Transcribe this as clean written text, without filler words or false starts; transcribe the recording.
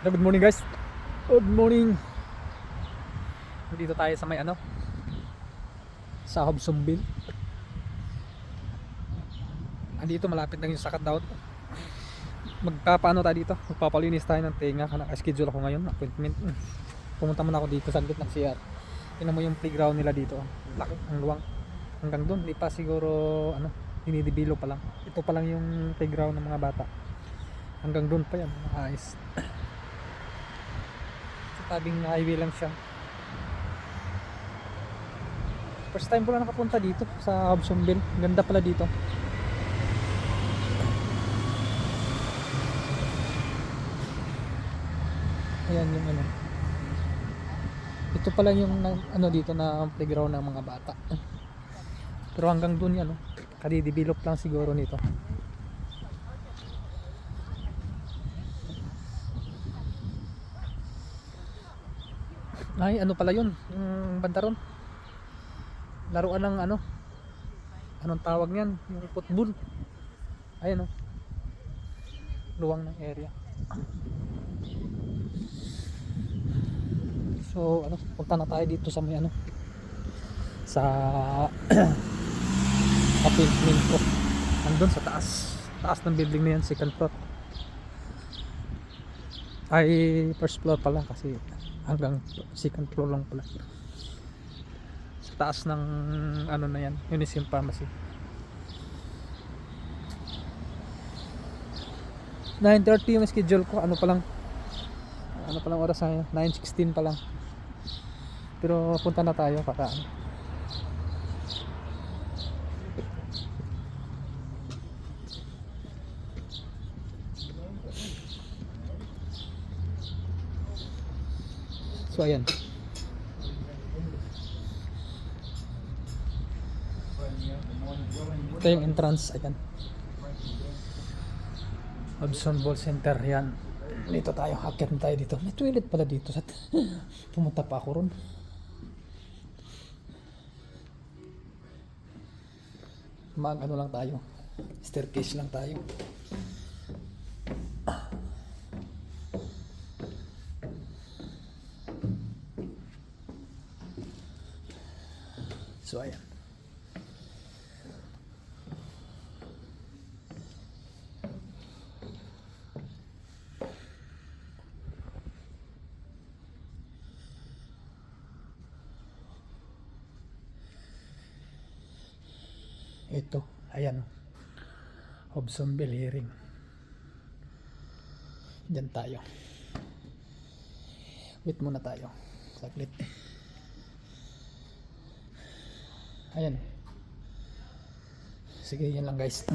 Good morning guys. Good morning. Dito tayo sa may sa Hobsonville. Andito malapit lang yung sakat daw. Magpapaano tayo dito? Magpapalinis tayo ng tenga. Naka-schedule ako ngayon, appointment. Pumunta muna ako dito saglit ng CR. Tingnan mo yung playground nila dito. Laki, ang luwang. Hanggang doon, di pa siguro dinidibilo pa lang. Ito pa lang yung playground ng mga bata. Hanggang doon pa yan, ayos. Tabing highway lang siya. First time ko lang nakapunta dito sa Hobsonville. Ganda pala dito. Ayan yung ito pala yung dito na playground ng mga bata. Pero hanggang dun yan, kadidevelop lang siguro nito. Ay, pala yun, yung banda ron. Laruan ng anong tawag niyan, yung football. Ayan luwang ng area. So punta na tayo dito sa may sa apartment ko. Andun sa taas ng building na yan, second floor. Ay, first floor pala kasi hanggang second floor lang pala. Sa taas ng na yan, Unisim Pharmacy. 9:30 yung schedule ko. Pa lang oras na 9:16 pa lang. Pero punta na tayo para so ayan. Ito yung entrance, ayan. Hobsonville Center yan. Dito tayo, hacker tayo dito. May toilet pala dito. Pumunta pa ako ron. Lang tayo. Staircase lang tayo. So ayan. Ito, ayan Hobsonville hearing. Diyan tayo. Wait muna tayo. Saglit. Ayan. Sige, yan lang guys.